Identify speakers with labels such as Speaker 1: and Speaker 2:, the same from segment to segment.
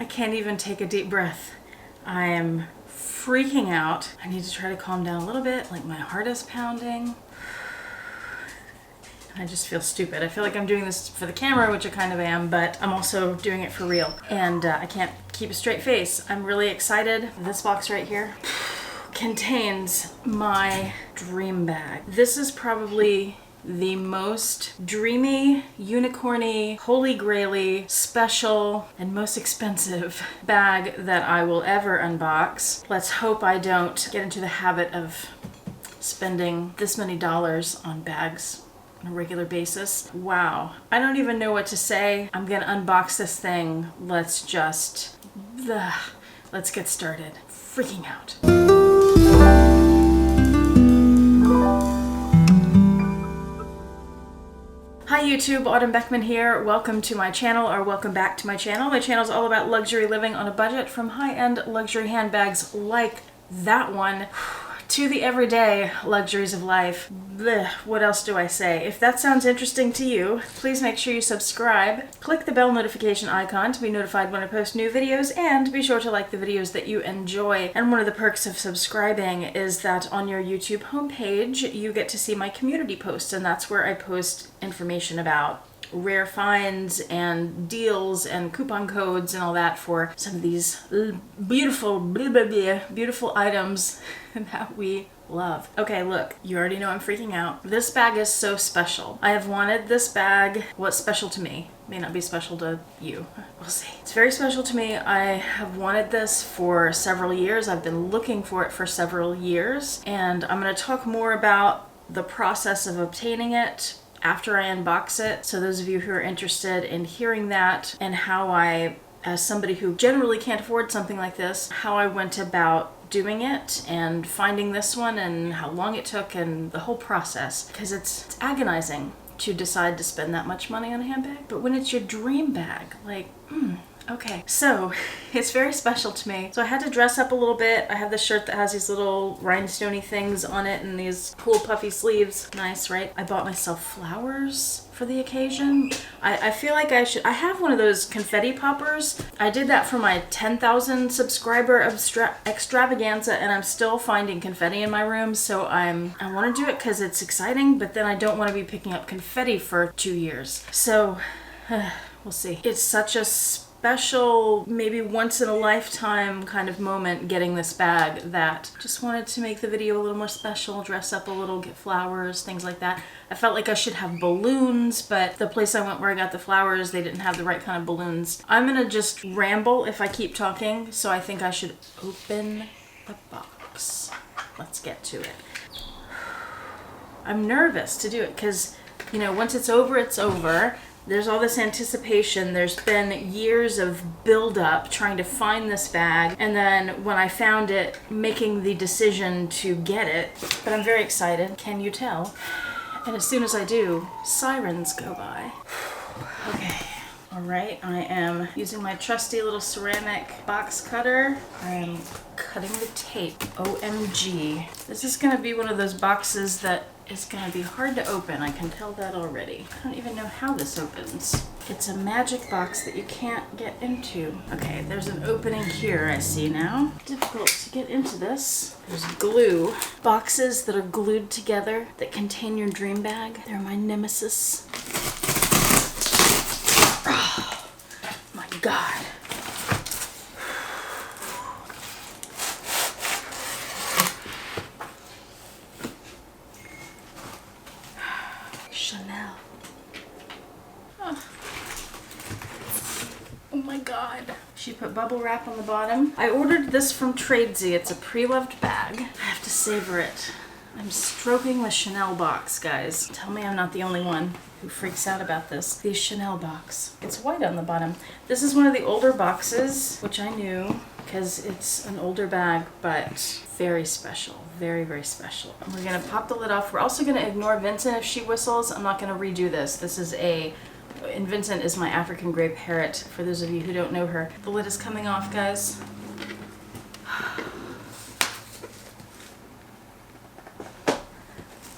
Speaker 1: I can't even take a deep breath. I am freaking out. I need to try to calm down a little bit, like my heart is pounding. I just feel stupid. I feel like I'm doing this for the camera, which I kind of am, but I'm also doing it for real. And I can't keep a straight face. I'm really excited. This box right here contains my dream bag. This is probably the most dreamy, unicorny, holy grail-y, special, and most expensive bag that I will ever unbox. Let's hope I don't get into the habit of spending this many dollars on bags on a regular basis. Wow. I don't even know what to say. I'm gonna unbox this thing. Let's get started. Freaking out. Hi YouTube, Autumn Beckman here. Welcome to my channel, or welcome back to my channel. My channel is all about luxury living on a budget, from high-end luxury handbags like that one to the everyday luxuries of life. Blech, what else do I say? If that sounds interesting to you, please make sure you subscribe. Click the bell notification icon to be notified when I post new videos, and be sure to like the videos that you enjoy. And one of the perks of subscribing is that on your YouTube homepage, you get to see my community posts, and that's where I post information about rare finds and deals and coupon codes and all that for some of these beautiful items that we love. Okay, look, you already know I'm freaking out. This bag is so special. I have wanted this bag. What's special to me may not be special to you. We'll see. It's very special to me. I have wanted this for several years. I've been looking for it for several years, and I'm going to talk more about the process of obtaining it after I unbox it. So those of you who are interested in hearing that, and how I, as somebody who generally can't afford something like this, how I went about doing it and finding this one and how long it took and the whole process, because it's agonizing to decide to spend that much money on a handbag. But when it's your dream bag, like, okay, so it's very special to me. So I had to dress up a little bit. I have this shirt that has these little rhinestoney things on it and these cool puffy sleeves. Nice, right? I bought myself flowers for the occasion. I feel like I have one of those confetti poppers. I did that for my 10,000 subscriber extravaganza, and I'm still finding confetti in my room. So I want to do it because it's exciting, but then I don't want to be picking up confetti for 2 years. So we'll see. It's such a special, maybe once in a lifetime kind of moment getting this bag that just wanted to make the video a little more special, dress up a little, get flowers, things like that. I felt like I should have balloons, but the place I went where I got the flowers, they didn't have the right kind of balloons. I'm gonna just ramble if I keep talking, so I think I should open the box. Let's get to it. I'm nervous to do it because, you know, once it's over, it's over. There's all this anticipation. There's been years of build-up trying to find this bag, and then when I found it, making the decision to get it. But I'm very excited, can you tell? And as soon as I do, sirens go by. Okay. All right, I am using my trusty little ceramic box cutter. I am cutting the tape. OMG. This is gonna be one of those boxes that is gonna be hard to open. I can tell that already. I don't even know how this opens. It's a magic box that you can't get into. Okay, there's an opening here, I see now. Difficult to get into this. There's glue. Boxes that are glued together that contain your dream bag. They're my nemesis. Oh, my God. Chanel. Oh my God. She put bubble wrap on the bottom. I ordered this from Tradesy. It's a pre-loved bag. I have to savor it. I'm stroking the Chanel box, guys. Tell me I'm not the only one who freaks out about this. The Chanel box. It's white on the bottom. This is one of the older boxes, which I knew because it's an older bag, but very special. Very, very special. We're gonna pop the lid off. We're also gonna ignore Vincent if she whistles. I'm not gonna redo this. This is and Vincent is my African gray parrot, for those of you who don't know her. The lid is coming off, guys.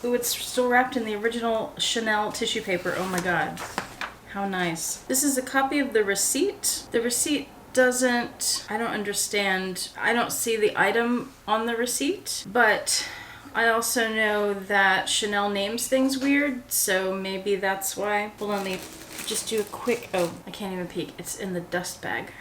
Speaker 1: Ooh, it's still wrapped in the original Chanel tissue paper. Oh my God. How nice. This is a copy of the receipt. The receipt doesn't, I don't understand. I don't see the item on the receipt, but I also know that Chanel names things weird, so maybe that's why. Hold on, let me just do a quick, oh, I can't even peek. It's in the dust bag.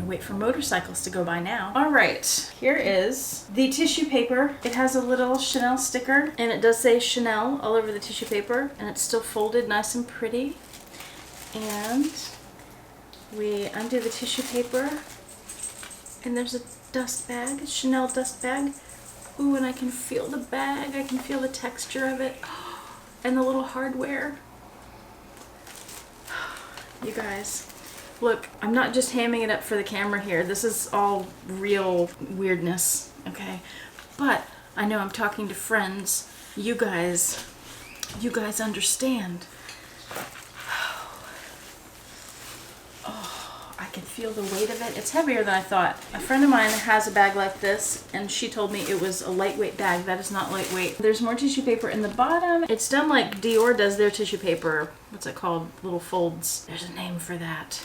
Speaker 1: Wait for motorcycles to go by now. All right, here is the tissue paper. It has a little Chanel sticker, and it does say Chanel all over the tissue paper, and it's still folded nice and pretty. And we undo the tissue paper, and there's a dust bag, a Chanel dust bag. Ooh, and I can feel the bag. I can feel the texture of it, and the little hardware. You guys. Look, I'm not just hamming it up for the camera here. This is all real weirdness, okay? But I know I'm talking to friends. You guys understand. Oh, I can feel the weight of it. It's heavier than I thought. A friend of mine has a bag like this, and she told me it was a lightweight bag. That is not lightweight. There's more tissue paper in the bottom. It's done like Dior does their tissue paper. What's it called? Little folds. There's a name for that.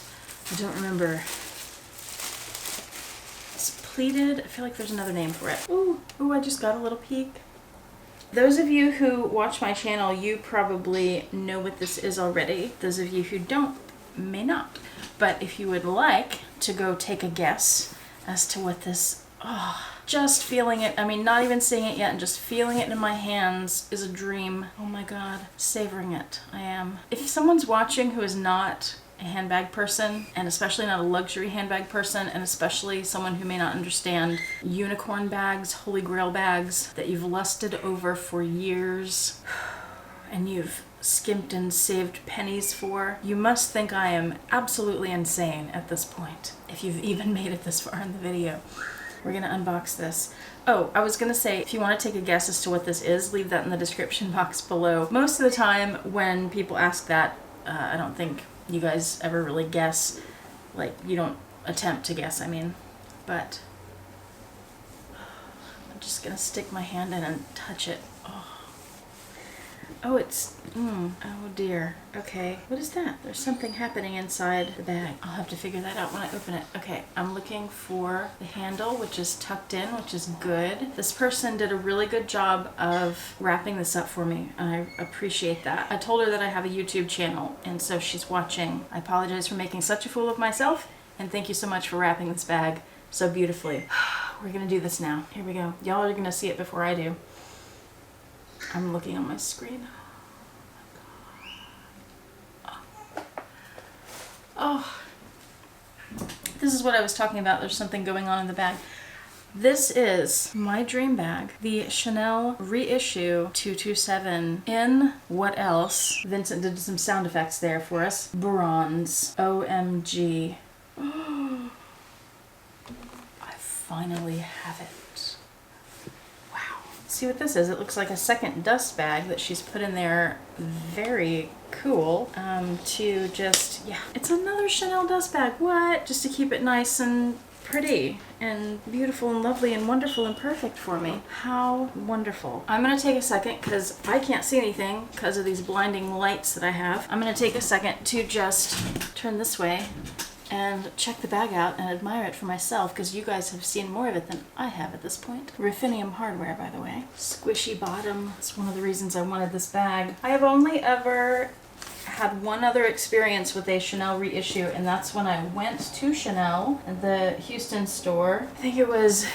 Speaker 1: I don't remember. It's pleated. I feel like there's another name for it. Ooh, I just got a little peek. Those of you who watch my channel, you probably know what this is already. Those of you who don't may not. But if you would like to go take a guess as to what this, just feeling it, I mean, not even seeing it yet, and just feeling it in my hands is a dream. Oh my God, savoring it, I am. If someone's watching who is not a handbag person, and especially not a luxury handbag person, and especially someone who may not understand unicorn bags, holy grail bags that you've lusted over for years and you've skimped and saved pennies for, you must think I am absolutely insane at this point, if you've even made it this far in the video. We're gonna unbox this. Oh, I was gonna say, if you want to take a guess as to what this is, leave that in the description box below. Most of the time when people ask that, I don't think you guys ever really guess. Like, you don't attempt to guess, I mean. But I'm just gonna stick my hand in and touch it. Oh, it's, oh dear. Okay, what is that? There's something happening inside the bag. I'll have to figure that out when I open it. Okay, I'm looking for the handle, which is tucked in, which is good. This person did a really good job of wrapping this up for me, and I appreciate that. I told her that I have a YouTube channel, and so she's watching. I apologize for making such a fool of myself, and thank you so much for wrapping this bag so beautifully. We're gonna do this now. Here we go. Y'all are gonna see it before I do. I'm looking on my screen. Oh, this is what I was talking about. There's something going on in the bag. This is my dream bag, the Chanel Reissue 227 in what else? Vincent did some sound effects there for us. Bronze. OMG. Oh, I finally have it. See what this is. It looks like a second dust bag that she's put in there. Very cool. To just, yeah, it's another Chanel dust bag. What? Just to keep it nice and pretty and beautiful and lovely and wonderful and perfect for me. How wonderful. I'm gonna take a second because I can't see anything because of these blinding lights that I have. I'm gonna take a second to just turn this way and check the bag out and admire it for myself, because you guys have seen more of it than I have at this point. Ruthenium hardware, by the way. Squishy bottom. It's one of the reasons I wanted this bag. I have only ever had one other experience with a Chanel reissue, and that's when I went to Chanel, the Houston store. I think it was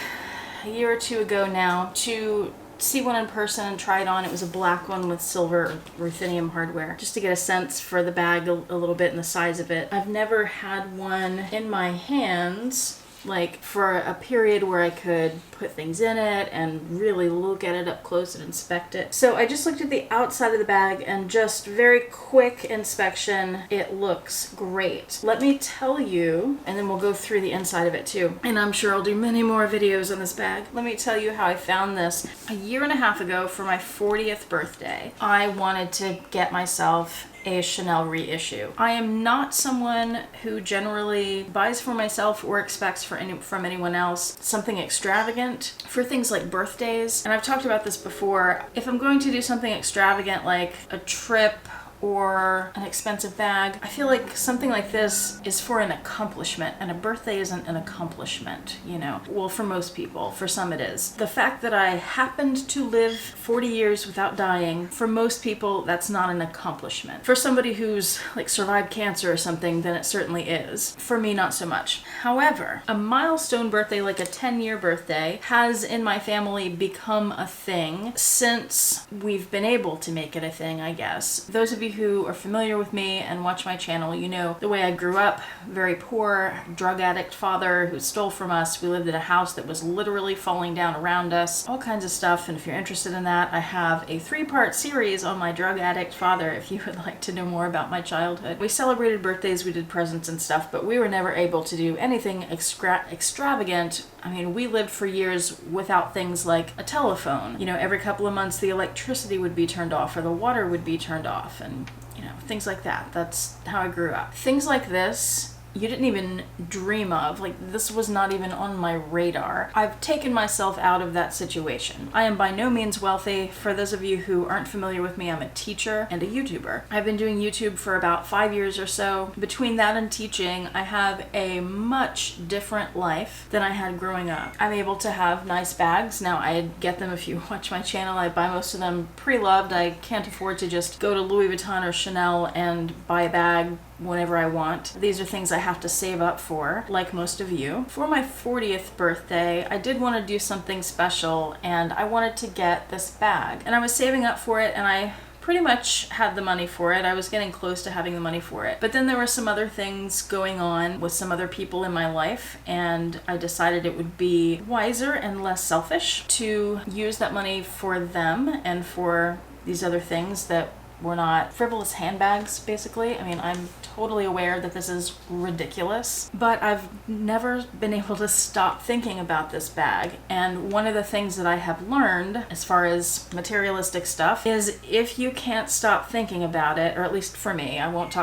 Speaker 1: a year or two ago now, to see one in person and try it on. It was a black one with silver ruthenium hardware, just to get a sense for the bag a little bit and the size of it. I've never had one in my hands like for a period where I could put things in it and really look at it up close and inspect it. So I just looked at the outside of the bag, and just very quick inspection, it looks great. Let me tell you, and then we'll go through the inside of it too, and I'm sure I'll do many more videos on this bag. Let me tell you how I found this. A year and a half ago, for my 40th birthday, I wanted to get myself a Chanel reissue. I am not someone who generally buys for myself or expects from anyone else something extravagant for things like birthdays. And I've talked about this before. If I'm going to do something extravagant like a trip or an expensive bag. I feel like something like this is for an accomplishment, and a birthday isn't an accomplishment, you know. Well, for most people, for some it is. The fact that I happened to live 40 years without dying, for most people, that's not an accomplishment. For somebody who's like survived cancer or something, then it certainly is. For me, not so much. However, a milestone birthday, like a 10-year birthday, has in my family become a thing since we've been able to make it a thing, I guess. Those of you who are familiar with me and watch my channel, you know the way I grew up. Very poor, drug addict father who stole from us. We lived in a house that was literally falling down around us. All kinds of stuff, and if you're interested in that, I have a 3-part series on my drug addict father if you would like to know more about my childhood. We celebrated birthdays, we did presents and stuff, but we were never able to do anything extravagant. I mean, we lived for years without things like a telephone. You know, every couple of months the electricity would be turned off or the water would be turned off, and you know, things like that. That's how I grew up. Things like this you didn't even dream of. Like, this was not even on my radar. I've taken myself out of that situation. I am by no means wealthy. For those of you who aren't familiar with me, I'm a teacher and a YouTuber. I've been doing YouTube for about 5 years or so. Between that and teaching, I have a much different life than I had growing up. I'm able to have nice bags. Now, I get them if you watch my channel. I buy most of them pre-loved. I can't afford to just go to Louis Vuitton or Chanel and buy a bag whenever I want. These are things I have to save up for, like most of you. For my 40th birthday, I did want to do something special, and I wanted to get this bag. And I was saving up for it, and I pretty much had the money for it. I was getting close to having the money for it. But then there were some other things going on with some other people in my life, and I decided it would be wiser and less selfish to use that money for them and for these other things that were not frivolous handbags, basically. I mean, I'm totally aware that this is ridiculous, but I've never been able to stop thinking about this bag. And one of the things that I have learned as far as materialistic stuff is if you can't stop thinking about it, or at least for me, I won't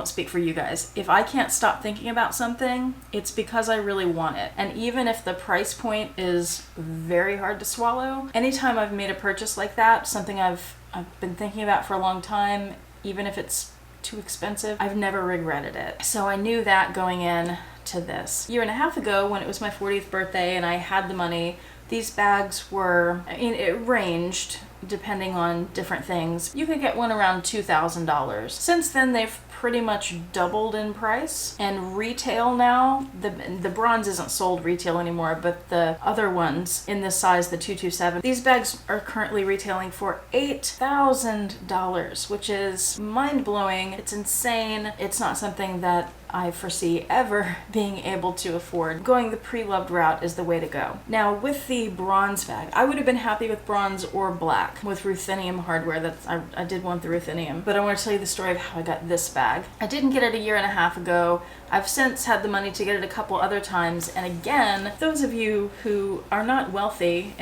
Speaker 1: speak for you guys. If I can't stop thinking about something, it's because I really want it. And even if the price point is very hard to swallow, anytime I've made a purchase like that, something I've been thinking about for a long time, even if it's too expensive, I've never regretted it. So I knew that going in to this. A year and a half ago, when it was my 40th birthday and I had the money, these bags were, I mean, it ranged depending on different things. You could get one around $2,000. Since then, they've pretty much doubled in price, and retail now, the bronze isn't sold retail anymore, but the other ones in this size, the 227, these bags are currently retailing for $8,000, which is mind-blowing. It's insane. It's not something that I foresee ever being able to afford. Going the pre-loved route is the way to go. Now, with the bronze bag, I would have been happy with bronze or black with ruthenium hardware. I did want the ruthenium, but I want to tell you the story of how I got this bag. I didn't get it a year and a half ago. I've since had the money to get it a couple other times, and again, those of you who are not wealthy,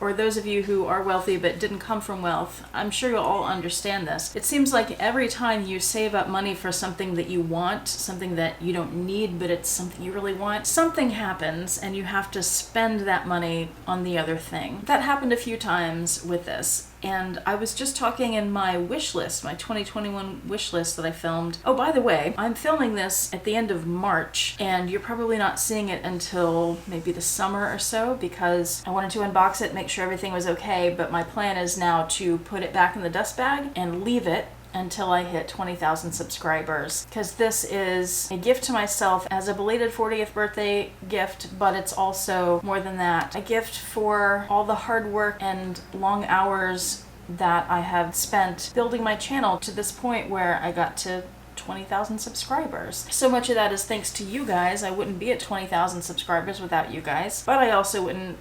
Speaker 1: or those of you who are wealthy but didn't come from wealth, I'm sure you'll all understand this. It seems like every time you save up money for something that you want, something that you don't need, but it's something you really want, something happens and you have to spend that money on the other thing. That happened a few times with this. And I was just talking in my wish list, my 2021 wish list that I filmed. Oh, by the way, I'm filming this at the end of March, and you're probably not seeing it until maybe the summer or so, because I wanted to unbox it, make sure everything was okay, but my plan is now to put it back in the dust bag and leave it until I hit 20,000 subscribers, because this is a gift to myself as a belated 40th birthday gift, but it's also more than that, a gift for all the hard work and long hours that I have spent building my channel to this point where I got to 20,000 subscribers. So much of that is thanks to you guys. I wouldn't be at 20,000 subscribers without you guys, but I also wouldn't,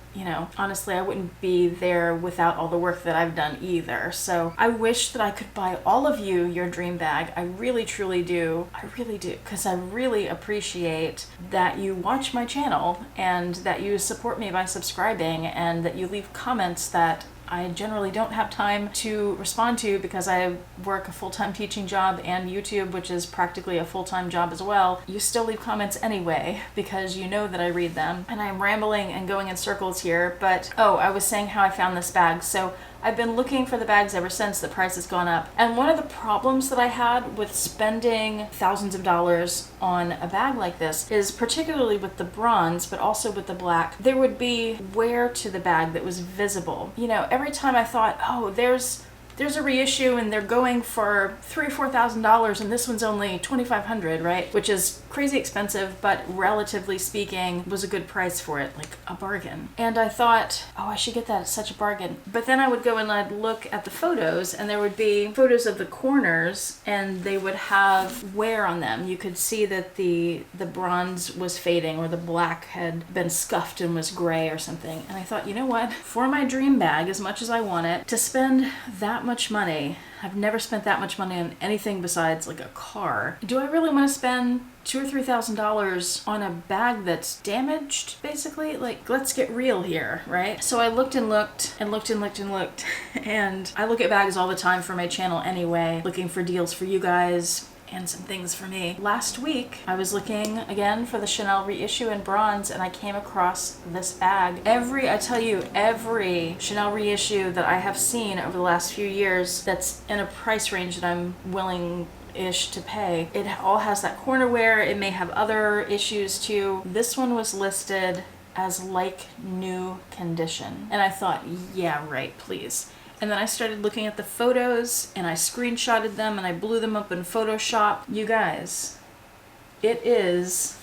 Speaker 1: honestly, I wouldn't be there without all the work that I've done either. So I wish that I could buy all of you your dream bag. I really, truly do. I really do, because I really appreciate that you watch my channel and that you support me by subscribing and that you leave comments that I generally don't have time to respond to because I work a full-time teaching job and YouTube, which is practically a full-time job as well. You still leave comments anyway because you know that I read them. And I'm rambling and going in circles here, but I was saying how I found this bag. So I've been looking for the bags ever since. The price has gone up. And one of the problems that I had with spending thousands of dollars on a bag like this is, particularly with the bronze, but also with the black, there would be wear to the bag that was visible. You know, every time I thought, oh, there's a reissue and they're going for $3,000 or $4,000 and this one's only $2,500, right? Which is crazy expensive, but relatively speaking was a good price for it, like a bargain. And I thought, oh, I should get that at such a bargain. But then I would go and I'd look at the photos, and there would be photos of the corners and they would have wear on them. You could see that the bronze was fading, or the black had been scuffed and was gray or something. And I thought, you know what? For my dream bag, as much as I want it, to spend that much money, I've never spent that much money on anything besides like a car. Do I really want to spend $2,000 or $3,000 on a bag that's damaged, basically? Like, let's get real here, right? So I looked and looked and looked and looked and looked, and I look at bags all the time for my channel anyway, looking for deals for you guys and some things for me. Last week, I was looking again for the Chanel reissue in bronze, and I came across this bag. I tell you, every Chanel reissue that I have seen over the last few years that's in a price range that I'm willing-ish to pay, it all has that corner wear. It may have other issues too. This one was listed as like new condition. And I thought, yeah, right, please. And then I started looking at the photos and I screenshotted them and I blew them up in Photoshop. You guys, it is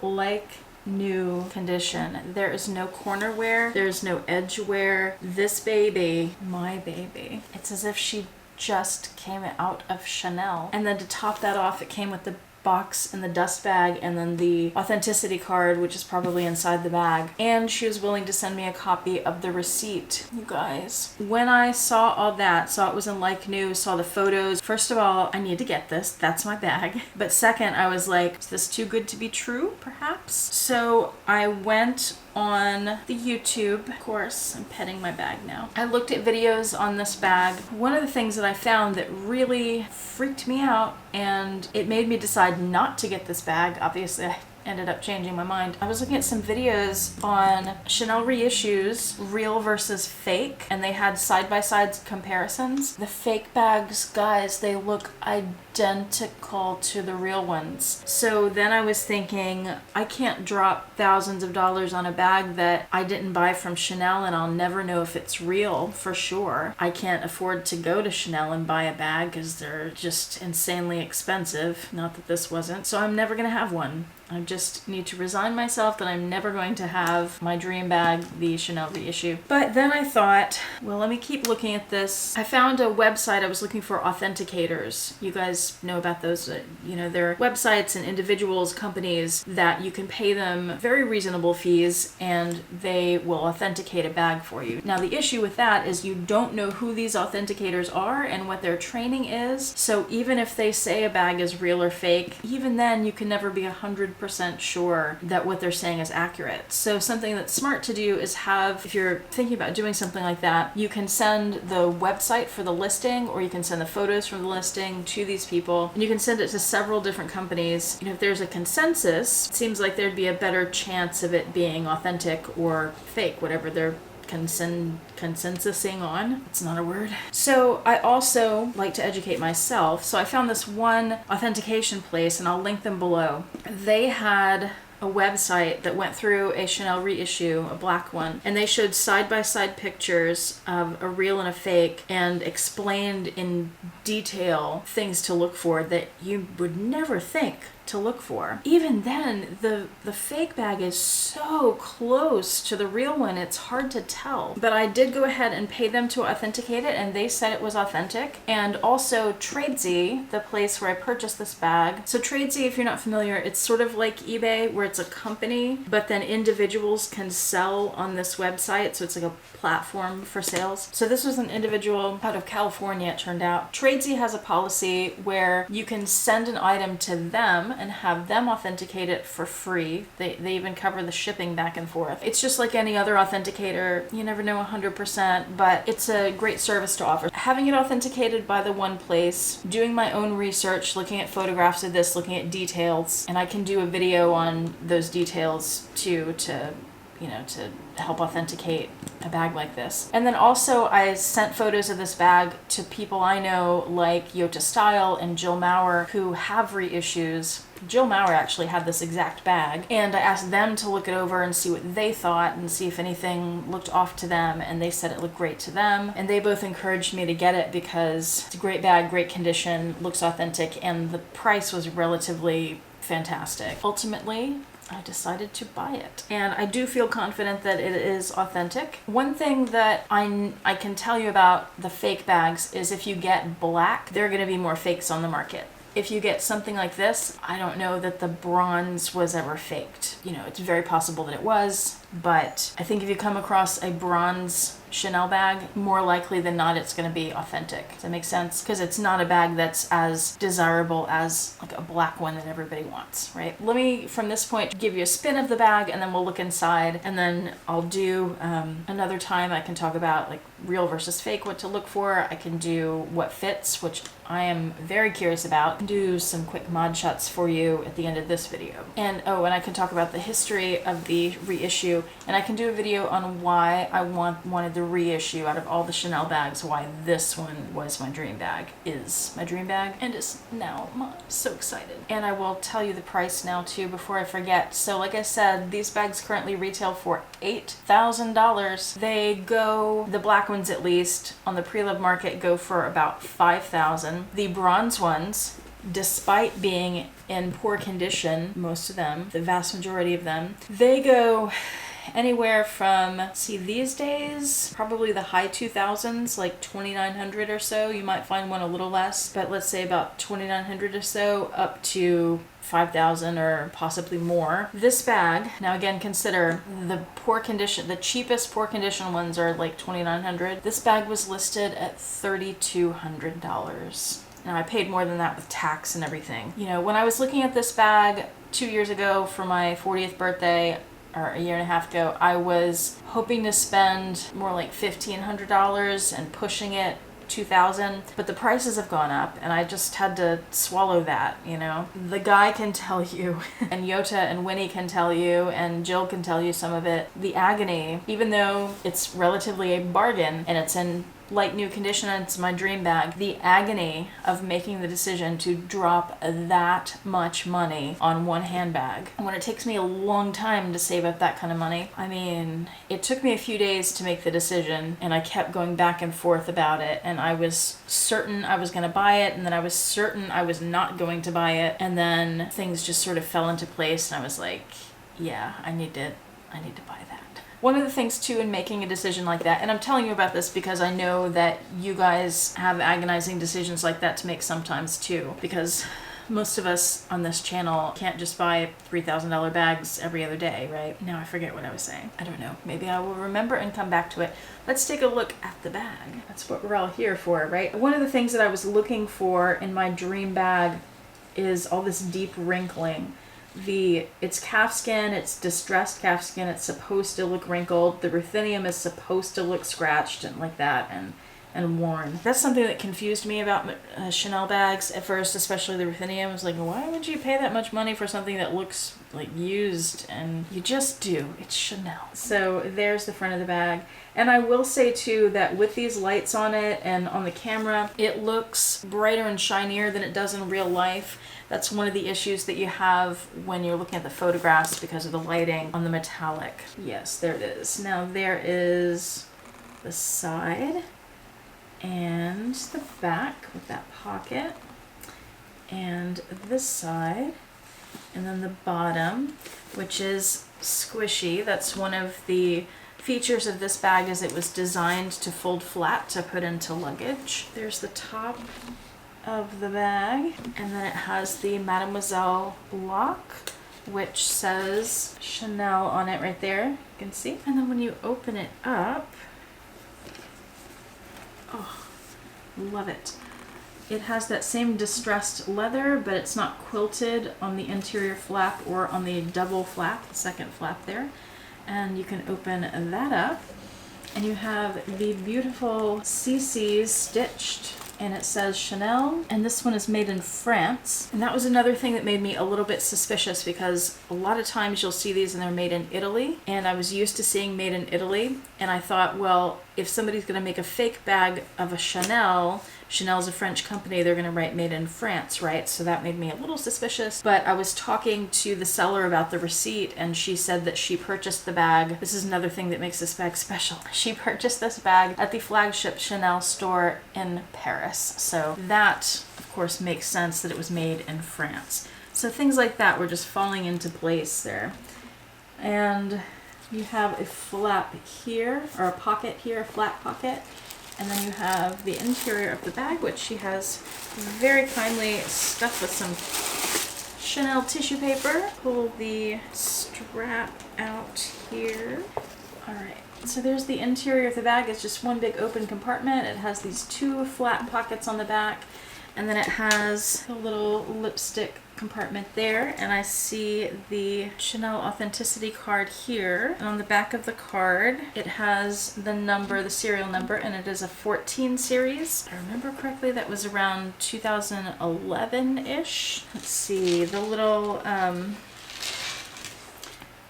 Speaker 1: like new condition. There is no corner wear. There's no edge wear. This baby, my baby, it's as if she just came out of Chanel. And then to top that off, it came with the box and the dust bag and then the authenticity card, which is probably inside the bag. And she was willing to send me a copy of the receipt. You guys, when I saw all that, saw it was in like new, saw the photos, first of all, I need to get this. That's my bag. But second, I was like, is this too good to be true, perhaps? So I went on the YouTube. Of course, I'm petting my bag now. I looked at videos on this bag. One of the things that I found that really freaked me out, and it made me decide not to get this bag. Obviously, I ended up changing my mind. I was looking at some videos on Chanel reissues, real versus fake, and they had side-by-side comparisons. The fake bags, guys, they look identical to the real ones. So then I was thinking, I can't drop thousands of dollars on a bag that I didn't buy from Chanel and I'll never know if it's real for sure. I can't afford to go to Chanel and buy a bag because they're just insanely expensive. Not that this wasn't. So I'm never gonna have one. I just need to resign myself that I'm never going to have my dream bag, the Chanel reissue. But then I thought, well, let me keep looking at this. I found a website. I was looking for authenticators. You guys know about those. You know, there are websites and individuals, companies that you can pay them very reasonable fees and they will authenticate a bag for you. Now, the issue with that is you don't know who these authenticators are and what their training is. So even if they say a bag is real or fake, even then you can never be 100% sure that what they're saying is accurate. So something that's smart to do is have, if you're thinking about doing something like that, you can send the website for the listing, or you can send the photos from the listing to these people, and you can send it to several different companies. You know, if there's a consensus, it seems like there'd be a better chance of it being authentic or fake, whatever they're consensusing on. It's not a word. So I also like to educate myself. So I found this one authentication place, and I'll link them below. They had a website that went through a Chanel reissue, a black one, and they showed side-by-side pictures of a real and a fake and explained in detail things to look for that you would never think to look for. Even then, the fake bag is so close to the real one, it's hard to tell. But I did go ahead and pay them to authenticate it, and they said it was authentic. And also Tradesy, the place where I purchased this bag. So Tradesy, if you're not familiar, it's sort of like eBay, where it's a company, but then individuals can sell on this website. So it's like a platform for sales. So this was an individual out of California, it turned out. Tradesy has a policy where you can send an item to them and have them authenticate it for free. They even cover the shipping back and forth. It's just like any other authenticator. You never know 100%, but it's a great service to offer. Having it authenticated by the one place, doing my own research, looking at photographs of this, looking at details, and I can do a video on those details too, to you know, to help authenticate a bag like this. And then also I sent photos of this bag to people I know like Yota Style and Jill Maurer, who have reissues. Jill Maurer actually had this exact bag, and I asked them to look it over and see what they thought and see if anything looked off to them, and they said it looked great to them, and they both encouraged me to get it because it's a great bag, great condition, looks authentic, and the price was relatively fantastic. Ultimately, I decided to buy it, and I do feel confident that it is authentic. One thing that I can tell you about the fake bags is if you get black, there are going to be more fakes on the market. If you get something like this, I don't know that the bronze was ever faked. You know, it's very possible that it was, but I think if you come across a bronze Chanel bag, more likely than not it's going to be authentic. Does that make sense? Because it's not a bag that's as desirable as like a black one that everybody wants, right? Let me, from this point, give you a spin of the bag, and then we'll look inside, and then I'll do another time I can talk about like real versus fake, what to look for. I can do what fits, which I am very curious about. Do some quick mod shots for you at the end of this video. And oh, and I can talk about the history of the reissue, and I can do a video on why I wanted the reissue out of all the Chanel bags, why this one was my dream bag, is my dream bag, and is now mine. So excited. And I will tell you the price now too before I forget. So like I said, these bags currently retail for $8,000. They go, the black ones at least, on the pre-loved market go for about $5,000. The bronze ones, despite being in poor condition, most of them, the vast majority of them, they go anywhere from, see, these days, probably the high 2000s, like 2,900 or so. You might find one a little less, but let's say about 2,900 or so, up to 5,000 or possibly more. This bag, now again, consider the poor condition, the cheapest poor condition ones are like 2,900. This bag was listed at $3,200. Now I paid more than that with tax and everything. You know, when I was looking at this bag 2 years ago for my 40th birthday, or a year and a half ago, I was hoping to spend more like $1,500 and pushing it $2,000, but the prices have gone up, and I just had to swallow that, you know. The guy can tell you, and Yota and Winnie can tell you, and Jill can tell you some of it. The agony, even though it's relatively a bargain and it's in like new condition and it's my dream bag, the agony of making the decision to drop that much money on one handbag when it takes me a long time to save up that kind of money. I mean, it took me a few days to make the decision, and I kept going back and forth about it, and I was certain I was going to buy it, and then I was certain I was not going to buy it, and then things just sort of fell into place, and I was like, yeah, I need to buy that. One of the things too in making a decision like that, and I'm telling you about this because I know that you guys have agonizing decisions like that to make sometimes too, because most of us on this channel can't just buy $3,000 bags every other day, right? Now I forget what I was saying. I don't know. Maybe I will remember and come back to it. Let's take a look at the bag. That's what we're all here for, right? One of the things that I was looking for in my dream bag is all this deep wrinkling. It's calfskin, it's distressed calfskin, it's supposed to look wrinkled, the ruthenium is supposed to look scratched and like that and worn. That's something that confused me about Chanel bags at first, especially the ruthenium. I was like, why would you pay that much money for something that looks like used? And you just do. It's Chanel. So there's the front of the bag. And I will say too that with these lights on it and on the camera, it looks brighter and shinier than it does in real life. That's one of the issues that you have when you're looking at the photographs because of the lighting on the metallic. Yes, there it is. Now there is the side and the back with that pocket, and this side, and then the bottom, which is squishy. That's one of the features of this bag, is it was designed to fold flat to put into luggage. There's the top of the bag, and then it has the Mademoiselle lock, which says Chanel on it right there, you can see. And then when you open it up, oh, love it. It has that same distressed leather, but it's not quilted on the interior flap or on the double flap, the second flap there. And you can open that up, and you have the beautiful CC's stitched and it says Chanel, and this one is made in France. And that was another thing that made me a little bit suspicious, because a lot of times you'll see these and they're made in Italy, and I was used to seeing made in Italy, and I thought, well, if somebody's going to make a fake bag of a Chanel's a French company, they're going to write made in France, right? So that made me a little suspicious. But I was talking to the seller about the receipt, and she said that she purchased the bag. This is another thing that makes this bag special. She purchased this bag at the flagship Chanel store in Paris. So that, of course, makes sense that it was made in France. So things like that were just falling into place there. And you have a flap here, or a pocket here, a flat pocket. And then you have the interior of the bag, which she has very kindly stuffed with some Chanel tissue paper. Pull the strap out here. All right, so there's the interior of the bag. It's just one big open compartment. It has these two flat pockets on the back, and then it has a little lipstick compartment there, and I see the Chanel authenticity card here, and on the back of the card it has the number, the serial number, and it is a 14 series. If I remember correctly, that was around 2011-ish. Let's see, the little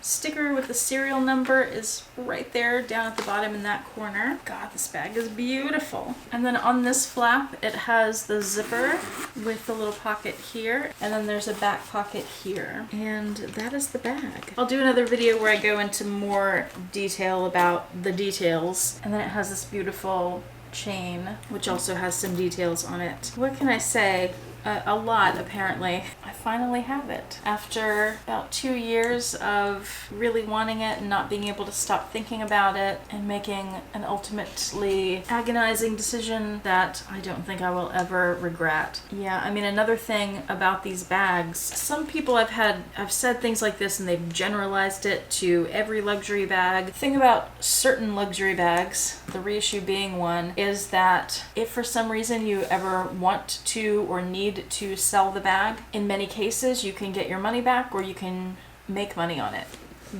Speaker 1: sticker with the serial number is right there down at the bottom in that corner. God, this bag is beautiful. And then on this flap, it has the zipper with the little pocket here, and then there's a back pocket here. And that is the bag. I'll do another video where I go into more detail about the details. And then it has this beautiful chain, which also has some details on it. What can I say? A lot, apparently. I finally have it. After about 2 years of really wanting it and not being able to stop thinking about it, and making an ultimately agonizing decision that I don't think I will ever regret. Yeah, I mean, another thing about these bags, some people I've said things like this and they've generalized it to every luxury bag. The thing about certain luxury bags, the REISSUE being one, is that if for some reason you ever want to or need to sell the bag, in many cases you can get your money back or you can make money on it.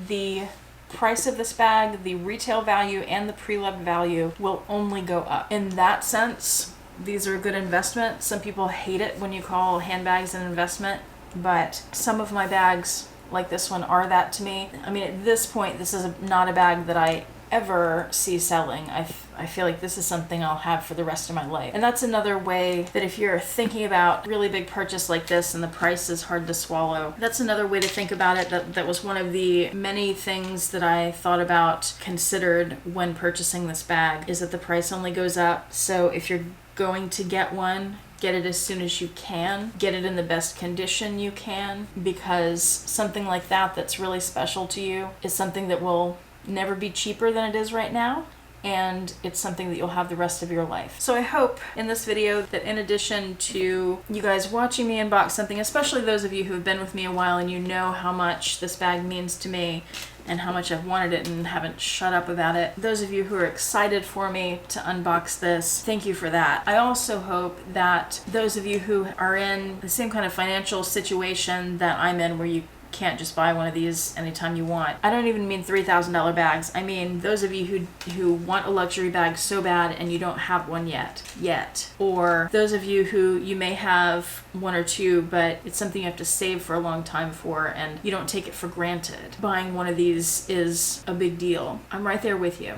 Speaker 1: The price of this bag, the retail value and the pre-loved value will only go up. In that sense, these are a good investment. Some people hate it when you call handbags an investment, but some of my bags, like this one, are that to me. I mean, at this point, this is not a bag that I ever see selling. I feel like this is something I'll have for the rest of my life. And that's another way that if you're thinking about a really big purchase like this and the price is hard to swallow, that's another way to think about it. That was one of the many things that I thought about, considered when purchasing this bag, is that the price only goes up. So if you're going to get one, get it as soon as you can. Get it in the best condition you can, because something like that that's really special to you is something that will never be cheaper than it is right now, and it's something that you'll have the rest of your life. So I hope in this video that, in addition to you guys watching me unbox something, especially those of you who have been with me a while and you know how much this bag means to me and how much I've wanted it and haven't shut up about it, those of you who are excited for me to unbox this, thank you for that. I also hope that those of you who are in the same kind of financial situation that I'm in, where you can't just buy one of these anytime you want. I don't even mean $3,000 bags. I mean those of you who want a luxury bag so bad and you don't have one yet. Or those of you who you may have one or two, but it's something you have to save for a long time for and you don't take it for granted. Buying one of these is a big deal. I'm right there with you.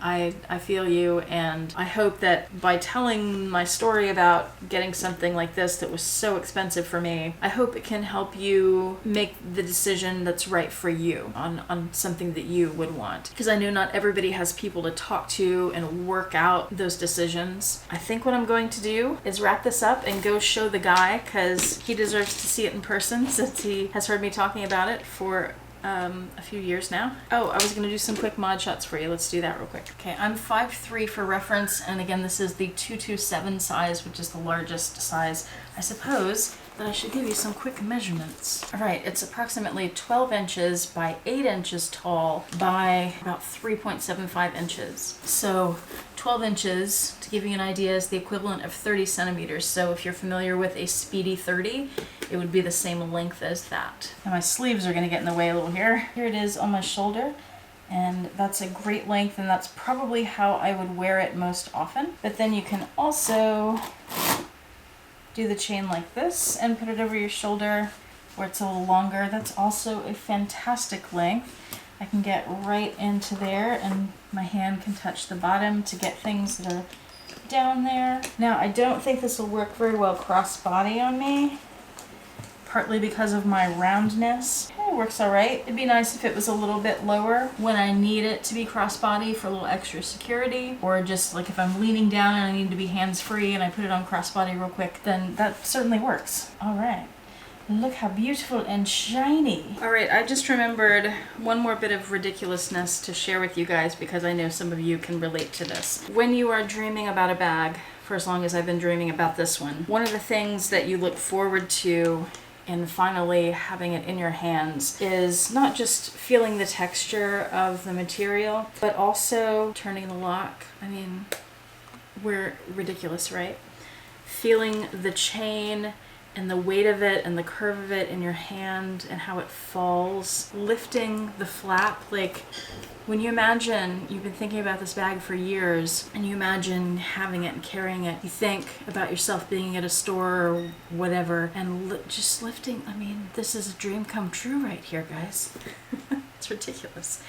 Speaker 1: I feel you, and I hope that by telling my story about getting something like this that was so expensive for me, I hope it can help you make the decision that's right for you on something that you would want. Because I know not everybody has people to talk to and work out those decisions. I think what I'm going to do is wrap this up and go show the guy, because he deserves to see it in person, since he has heard me talking about it for a few years now. Oh, I was going to do some quick mod shots for you. Let's do that real quick. Okay, I'm 5'3" for reference, and again, this is the 227 size, which is the largest size. I suppose that I should give you some quick measurements. All right, it's approximately 12 inches by 8 inches tall by about 3.75 inches. So 12 inches, to give you an idea, is the equivalent of 30 centimeters. So if you're familiar with a Speedy 30, it would be the same length as that. Now my sleeves are gonna get in the way a little here. Here it is on my shoulder. And that's a great length, and that's probably how I would wear it most often. But then you can also do the chain like this and put it over your shoulder where it's a little longer. That's also a fantastic length. I can get right into there and my hand can touch the bottom to get things that are down there. Now, I don't think this will work very well cross-body on me, partly because of my roundness. It works all right. It'd be nice if it was a little bit lower when I need it to be crossbody for a little extra security, or just like if I'm leaning down and I need to be hands-free and I put it on crossbody real quick, then that certainly works. All right. Look how beautiful and shiny. All right, I just remembered one more bit of ridiculousness to share with you guys because I know some of you can relate to this. When you are dreaming about a bag, for as long as I've been dreaming about this one of the things that you look forward to in finally having it in your hands is not just feeling the texture of the material, but also turning the lock. I mean, we're ridiculous, right? Feeling the chain and the weight of it and the curve of it in your hand and how it falls, lifting the flap. Like when you imagine you've been thinking about this bag for years and you imagine having it and carrying it, you think about yourself being at a store or whatever and just lifting. I mean, this is a dream come true right here, guys. It's ridiculous.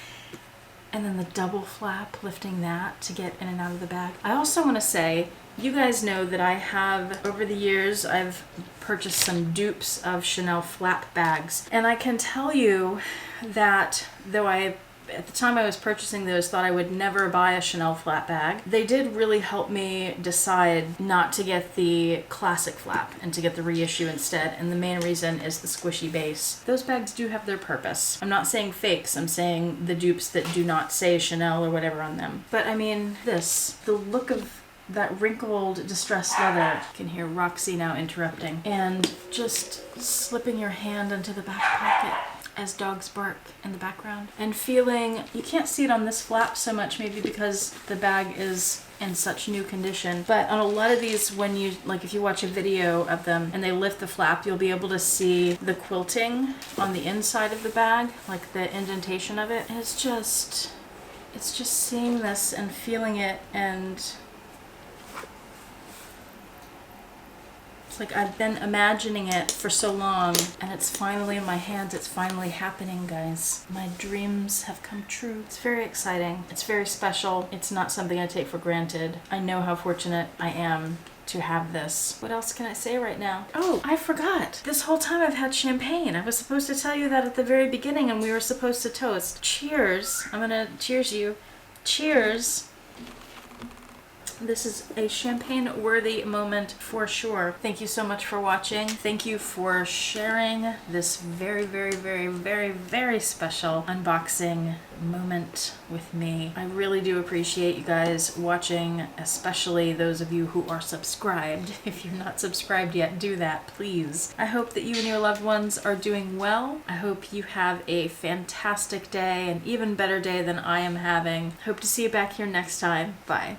Speaker 1: And then the double flap, lifting that to get in and out of the bag. I also want to say, you guys know that I have, over the years, I've purchased some dupes of Chanel flap bags. And I can tell you that though at the time I was purchasing those, thought I would never buy a Chanel flap bag, they did really help me decide not to get the classic flap and to get the reissue instead. And the main reason is the squishy base. Those bags do have their purpose. I'm not saying fakes, I'm saying the dupes that do not say Chanel or whatever on them. But I mean, the look of that wrinkled, distressed leather. You can hear Roxy now interrupting. And just slipping your hand into the back pocket as dogs bark in the background. And feeling, you can't see it on this flap so much maybe because the bag is in such new condition, but on a lot of these, when you, like if you watch a video of them and they lift the flap, you'll be able to see the quilting on the inside of the bag, like the indentation of it. And it's just seeing this and feeling it, and it's like I've been imagining it for so long and it's finally in my hands. It's finally happening, guys. My dreams have come true. It's very exciting. It's very special. It's not something I take for granted. I know how fortunate I am to have this. What else can I say right now? Oh, I forgot. This whole time I've had champagne. I was supposed to tell you that at the very beginning and we were supposed to toast. Cheers. I'm gonna cheers you. Cheers. This is a champagne-worthy moment for sure. Thank you so much for watching. Thank you for sharing this very, very, very, very, very special unboxing moment with me. I really do appreciate you guys watching, especially those of you who are subscribed. If you're not subscribed yet, do that, please. I hope that you and your loved ones are doing well. I hope you have a fantastic day, an even better day than I am having. Hope to see you back here next time. Bye.